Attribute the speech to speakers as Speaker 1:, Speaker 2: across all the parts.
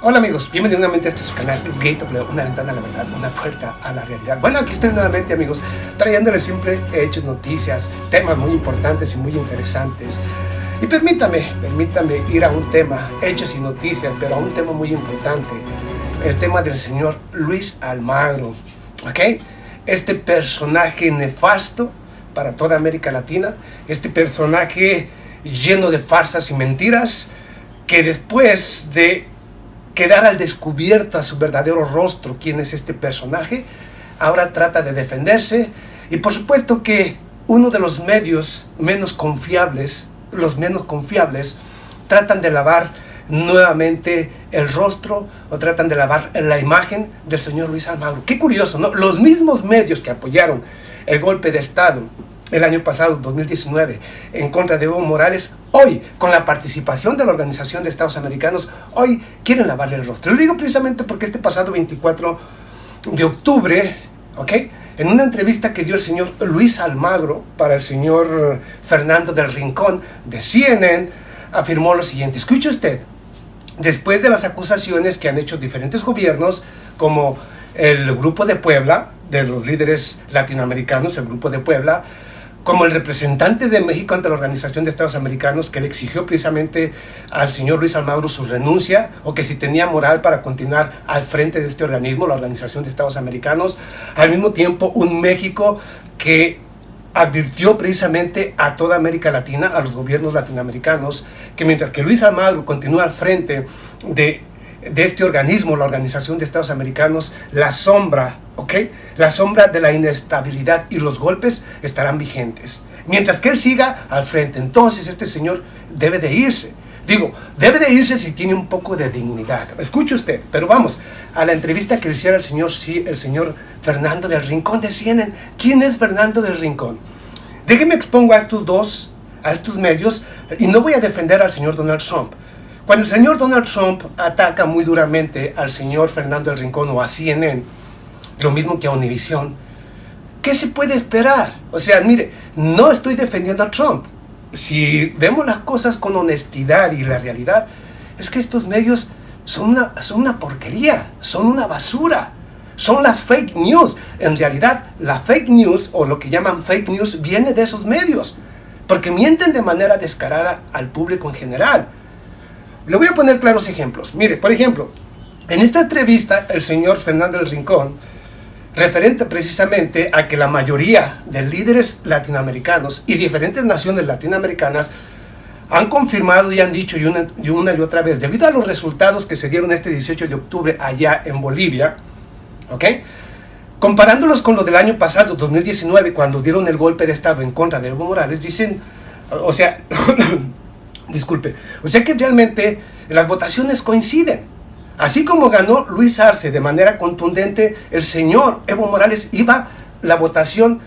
Speaker 1: Hola amigos, bienvenidos nuevamente a este su canal Gateway, una ventana a la verdad, una puerta a la realidad. Bueno, aquí estoy nuevamente amigos, trayéndoles siempre hechos, noticias, temas muy importantes y muy interesantes. Y permítame ir a un tema, hechos y noticias, pero a un tema muy importante, el tema del señor Luis Almagro, ¿ok? Este personaje nefasto para toda América Latina, este personaje lleno de farsas y mentiras, que después de quedar al descubierto a su verdadero rostro, quién es este personaje, ahora trata de defenderse. Y por supuesto que uno de los medios menos confiables, tratan de lavar nuevamente el rostro o tratan de lavar la imagen del señor Luis Almagro. Qué curioso, ¿no? Los mismos medios que apoyaron el golpe de Estado el año pasado, 2019, en contra de Evo Morales, hoy, con la participación de la Organización de Estados Americanos, hoy quieren lavarle el rostro. Lo digo precisamente porque este pasado 24 de octubre, ¿ok?, en una entrevista que dio el señor Luis Almagro para el señor Fernando del Rincón de CNN, afirmó lo siguiente. Escuche usted: después de las acusaciones que han hecho diferentes gobiernos, como el Grupo de Puebla, de los líderes latinoamericanos, el Grupo de Puebla, como el representante de México ante la Organización de Estados Americanos, que le exigió precisamente al señor Luis Almagro su renuncia, o que si tenía moral para continuar al frente de este organismo, la Organización de Estados Americanos. Al mismo tiempo, un México que advirtió precisamente a toda América Latina, a los gobiernos latinoamericanos, que mientras que Luis Almagro continúa al frente de este organismo, la Organización de Estados Americanos, la sombra, ¿ok?, la sombra de la inestabilidad y los golpes estarán vigentes. Mientras que él siga al frente, entonces este señor debe de irse. Digo, debe de irse si tiene un poco de dignidad. Escuche usted, pero vamos a la entrevista que le hiciera el señor Fernando del Rincón de CNN. ¿Quién es Fernando del Rincón? Déjeme expongo a estos medios, y no voy a defender al señor Donald Trump. Cuando el señor Donald Trump ataca muy duramente al señor Fernando del Rincón o a CNN, lo mismo que a Univision, ¿qué se puede esperar? O sea, mire, no estoy defendiendo a Trump. Si vemos las cosas con honestidad y la realidad, es que estos medios son una porquería, son una basura, son las fake news. En realidad, la fake news, o lo que llaman fake news, viene de esos medios, porque mienten de manera descarada al público en general. Le voy a poner claros ejemplos. Mire, por ejemplo, en esta entrevista, el señor Fernando del Rincón, referente precisamente a que la mayoría de líderes latinoamericanos y diferentes naciones latinoamericanas han confirmado y han dicho y una y otra vez, debido a los resultados que se dieron este 18 de octubre allá en Bolivia, ¿ok?, comparándolos con lo del año pasado, 2019, cuando dieron el golpe de Estado en contra de Evo Morales, dicen, o sea, disculpe, o sea que realmente las votaciones coinciden. Así como ganó Luis Arce de manera contundente, el señor Evo Morales iba la votación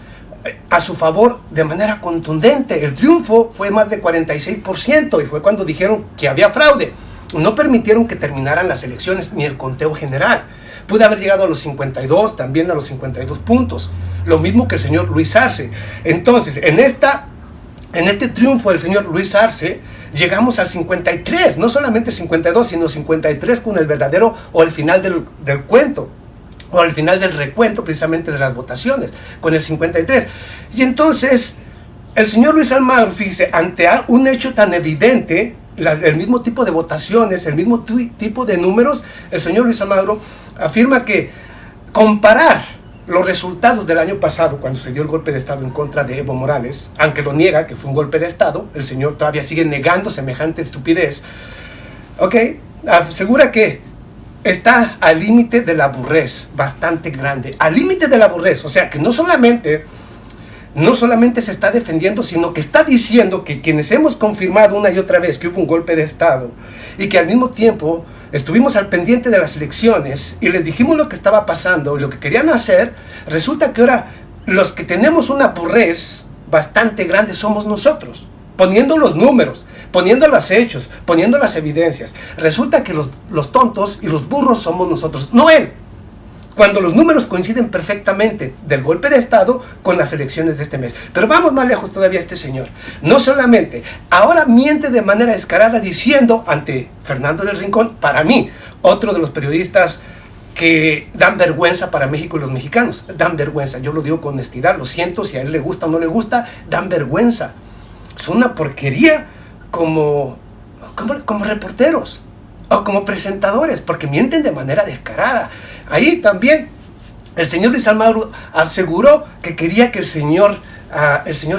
Speaker 1: a su favor de manera contundente. El triunfo fue más de 46%, y fue cuando dijeron que había fraude. No permitieron que terminaran las elecciones ni el conteo general. Pude haber llegado a los 52, también a los 52 puntos. Lo mismo que el señor Luis Arce. Entonces, en este triunfo del señor Luis Arce, llegamos al 53, no solamente 52, sino 53 con el verdadero o el final del cuento, o el final del recuento precisamente de las votaciones, con el 53. Y entonces, el señor Luis Almagro, fíjese, ante un hecho tan evidente, el mismo tipo de votaciones, el mismo tipo de números, el señor Luis Almagro afirma que comparar los resultados del año pasado, cuando se dio el golpe de Estado en contra de Evo Morales, aunque lo niega que fue un golpe de Estado, el señor todavía sigue negando semejante estupidez, ¿ok?, asegura que está al límite de la aburrez, bastante grande, al límite de la aburrez. O sea que no solamente se está defendiendo, sino que está diciendo que quienes hemos confirmado una y otra vez que hubo un golpe de Estado, y que al mismo tiempo estuvimos al pendiente de las elecciones y les dijimos lo que estaba pasando y lo que querían hacer, resulta que ahora los que tenemos una aburrez bastante grande somos nosotros, poniendo los números, poniendo los hechos, poniendo las evidencias. Resulta que los tontos y los burros somos nosotros, no él. Cuando los números coinciden perfectamente del golpe de Estado con las elecciones de este mes. Pero vamos más lejos todavía, este señor. No solamente, ahora miente de manera descarada diciendo ante Fernando del Rincón, para mí, otro de los periodistas que dan vergüenza para México y los mexicanos. Dan vergüenza, yo lo digo con honestidad, lo siento, si a él le gusta o no le gusta, dan vergüenza. Son una porquería como reporteros o como presentadores, porque mienten de manera descarada. Ahí también el señor Luis Almagro aseguró que quería que el señor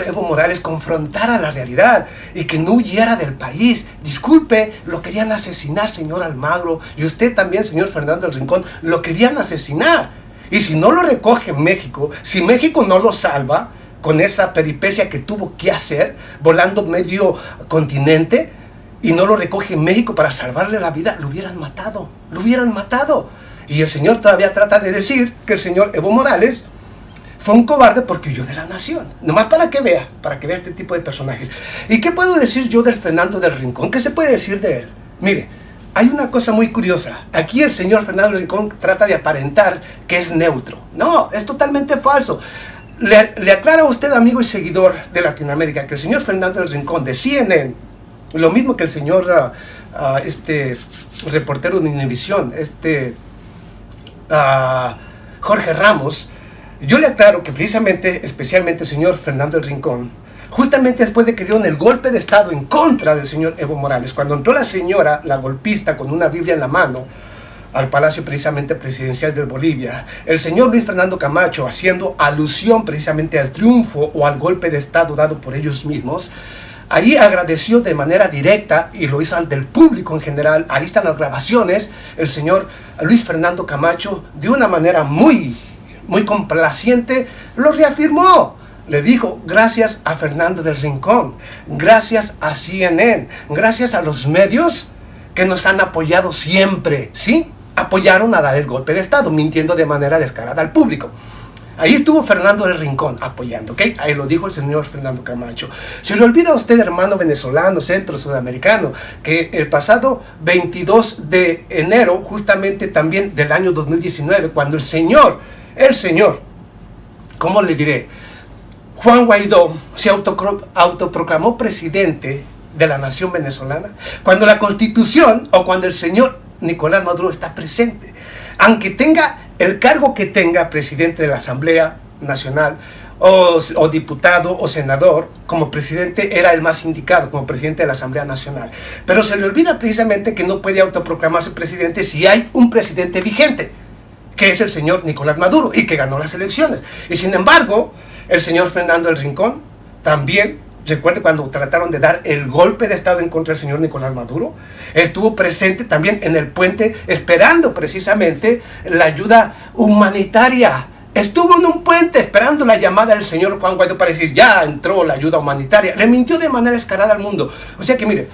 Speaker 1: Evo Morales confrontara la realidad y que no huyera del país. Disculpe, lo querían asesinar, señor Almagro, y usted también, señor Fernando del Rincón, lo querían asesinar. Y si no lo recoge México, si México no lo salva con esa peripecia que tuvo que hacer, volando medio continente, y no lo recoge México para salvarle la vida, lo hubieran matado, lo hubieran matado. Y el señor todavía trata de decir que el señor Evo Morales fue un cobarde porque huyó de la nación. Nomás para que vea este tipo de personajes. ¿Y qué puedo decir yo del Fernando del Rincón? ¿Qué se puede decir de él? Mire, hay una cosa muy curiosa. Aquí el señor Fernando del Rincón trata de aparentar que es neutro. No, es totalmente falso. Le aclaro a usted, amigo y seguidor de Latinoamérica, que el señor Fernando del Rincón de CNN, lo mismo que el señor reportero de Univisión, Jorge Ramos, yo le aclaro que precisamente, especialmente el señor Fernando del Rincón, justamente después de que dieron el golpe de estado en contra del señor Evo Morales, cuando entró la señora, la golpista, con una Biblia en la mano, al Palacio precisamente presidencial de Bolivia, el señor Luis Fernando Camacho, haciendo alusión precisamente al triunfo o al golpe de estado dado por ellos mismos, ahí agradeció de manera directa, y lo hizo al del público en general. Ahí están las grabaciones. El señor Luis Fernando Camacho, de una manera muy complaciente, lo reafirmó. Le dijo, gracias a Fernando del Rincón, gracias a CNN, gracias a los medios que nos han apoyado siempre, ¿sí? Apoyaron a dar el golpe de estado, mintiendo de manera descarada al público. Ahí estuvo Fernando del Rincón apoyando, ¿ok? Ahí lo dijo el señor Fernando Camacho. Se le olvida a usted, hermano venezolano, centro sudamericano, que el pasado 22 de enero, justamente también del año 2019, cuando el señor, ¿cómo le diré? Juan Guaidó se autoproclamó presidente de la nación venezolana, cuando la Constitución o cuando el señor Nicolás Maduro está presente, aunque tenga el cargo que tenga, presidente de la Asamblea Nacional o diputado o senador, como presidente era el más indicado, como presidente de la Asamblea Nacional. Pero se le olvida precisamente que no puede autoproclamarse presidente si hay un presidente vigente, que es el señor Nicolás Maduro, y que ganó las elecciones. Y sin embargo, el señor Fernando del Rincón también, recuerde cuando trataron de dar el golpe de estado en contra del señor Nicolás Maduro, estuvo presente también en el puente esperando precisamente la ayuda humanitaria. Estuvo en un puente esperando la llamada del señor Juan Guaidó para decir, ya entró la ayuda humanitaria. Le mintió de manera descarada al mundo. O sea que mire,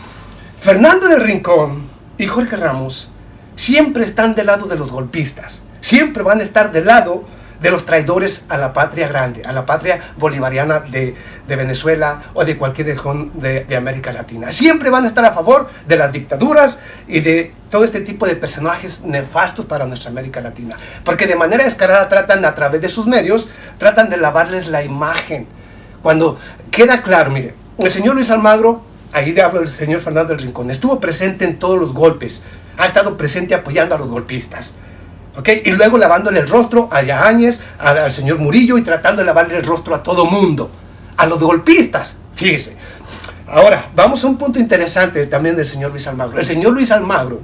Speaker 1: Fernando del Rincón y Jorge Ramos siempre están del lado de los golpistas. Siempre van a estar del lado de los traidores a la patria grande, a la patria bolivariana de Venezuela o de cualquier región de América Latina. Siempre van a estar a favor de las dictaduras y de todo este tipo de personajes nefastos para nuestra América Latina. Porque de manera descarada tratan, a través de sus medios, tratan de lavarles la imagen. Cuando queda claro, mire, el señor Luis Almagro, ahí de hablo del señor Fernando del Rincón, estuvo presente en todos los golpes, ha estado presente apoyando a los golpistas. ¿Okay? Y luego lavándole el rostro a Yáñez, al señor Murillo, y tratando de lavarle el rostro a todo mundo, a los golpistas, fíjese. Ahora, vamos a un punto interesante también del señor Luis Almagro. El señor Luis Almagro,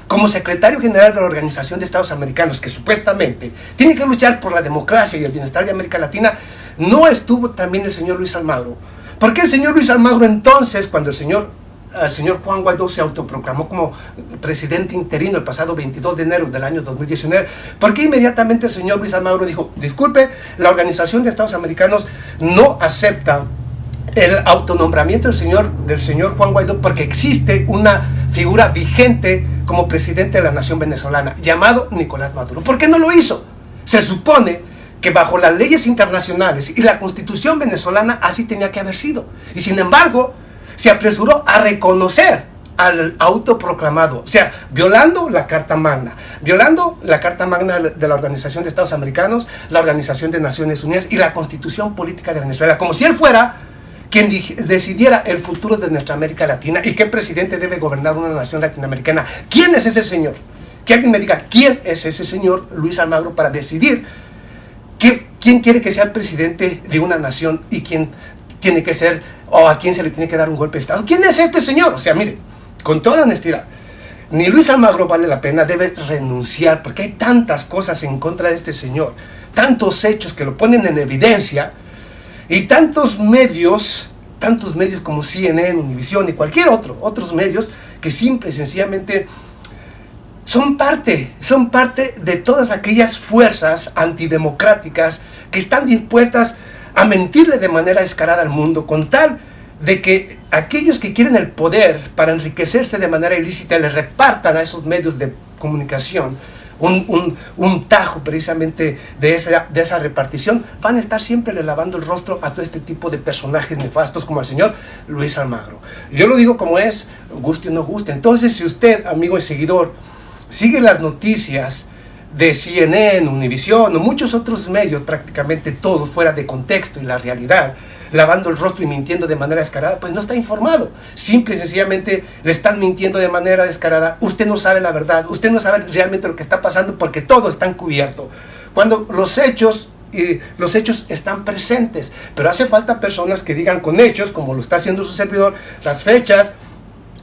Speaker 1: como secretario general de la Organización de Estados Americanos, que supuestamente tiene que luchar por la democracia y el bienestar de América Latina, no estuvo también el señor Luis Almagro. ¿Por qué el señor Luis Almagro entonces, cuando el señor Juan Guaidó se autoproclamó como presidente interino el pasado 22 de enero del año 2019, porque inmediatamente el señor Luis Almagro dijo, disculpe, la Organización de Estados Americanos no acepta el autonombramiento del señor Juan Guaidó porque existe una figura vigente como presidente de la nación venezolana llamado Nicolás Maduro? ¿Por qué no lo hizo? Se supone que bajo las leyes internacionales y la Constitución venezolana así tenía que haber sido, y sin embargo se apresuró a reconocer al autoproclamado, o sea, violando la Carta Magna de la Organización de Estados Americanos, la Organización de Naciones Unidas y la Constitución Política de Venezuela, como si él fuera quien decidiera el futuro de nuestra América Latina y qué presidente debe gobernar una nación latinoamericana. ¿Quién es ese señor? Que alguien me diga quién es ese señor Luis Almagro para decidir quién quiere que sea el presidente de una nación y quién tiene que ser, o a quién se le tiene que dar un golpe de Estado. ¿Quién es este señor? O sea, mire, con toda honestidad, ni Luis Almagro vale la pena, debe renunciar, porque hay tantas cosas en contra de este señor, tantos hechos que lo ponen en evidencia, y tantos medios como CNN, Univisión y cualquier otros medios que simple y sencillamente son parte de todas aquellas fuerzas antidemocráticas que están dispuestas a mentirle de manera descarada al mundo con tal de que aquellos que quieren el poder para enriquecerse de manera ilícita le repartan a esos medios de comunicación un tajo precisamente de esa repartición. Van a estar siempre le lavando el rostro a todo este tipo de personajes nefastos como el señor Luis Almagro. Yo lo digo como es, guste o no guste. Entonces, si usted, amigo y seguidor, sigue las noticias de CNN, Univisión o muchos otros medios, prácticamente todos fuera de contexto y la realidad, lavando el rostro y mintiendo de manera descarada, pues no está informado. Simple y sencillamente le están mintiendo de manera descarada. Usted no sabe la verdad, usted no sabe realmente lo que está pasando porque todo está encubierto. Cuando los hechos están presentes, pero hace falta personas que digan con hechos, como lo está haciendo su servidor, las fechas,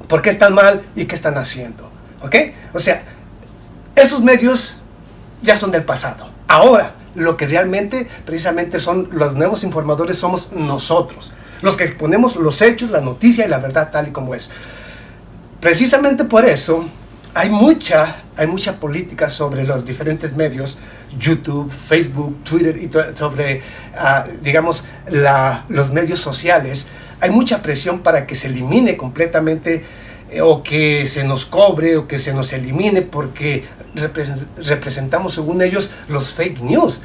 Speaker 1: por qué están mal y qué están haciendo. ¿Ok? O sea, esos medios ya son del pasado. Ahora, lo que realmente, precisamente, son los nuevos informadores somos nosotros, los que exponemos los hechos, la noticia y la verdad tal y como es. Precisamente por eso hay mucha política sobre los diferentes medios, YouTube, Facebook, Twitter, y sobre, digamos, los medios sociales. Hay mucha presión para que se elimine completamente o que se nos cobre o que se nos elimine porque representamos, según ellos, los fake news,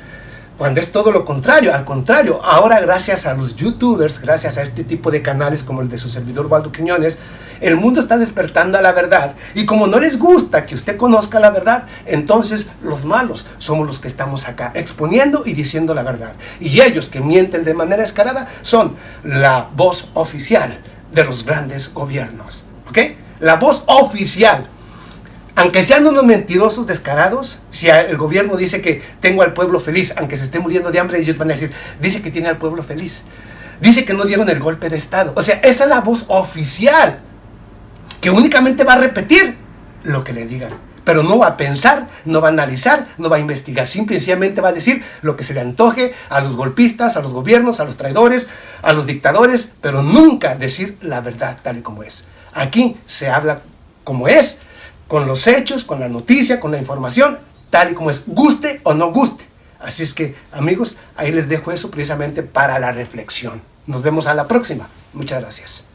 Speaker 1: cuando es todo lo contrario. Al contrario, ahora gracias a los youtubers, gracias a este tipo de canales como el de su servidor Waldo Quiñones, el mundo está despertando a la verdad, y como no les gusta que usted conozca la verdad, entonces los malos somos los que estamos acá exponiendo y diciendo la verdad, y ellos que mienten de manera descarada son la voz oficial de los grandes gobiernos. ¿Ok? La voz oficial. Aunque sean unos mentirosos descarados, si el gobierno dice que tengo al pueblo feliz, aunque se esté muriendo de hambre, ellos van a decir, dice que tiene al pueblo feliz. Dice que no dieron el golpe de Estado. O sea, esa es la voz oficial, que únicamente va a repetir lo que le digan. Pero no va a pensar, no va a analizar, no va a investigar. Simplemente va a decir lo que se le antoje a los golpistas, a los gobiernos, a los traidores, a los dictadores, pero nunca decir la verdad tal y como es. Aquí se habla como es, con los hechos, con la noticia, con la información, tal y como es, guste o no guste. Así es que, amigos, ahí les dejo eso precisamente para la reflexión. Nos vemos a la próxima. Muchas gracias.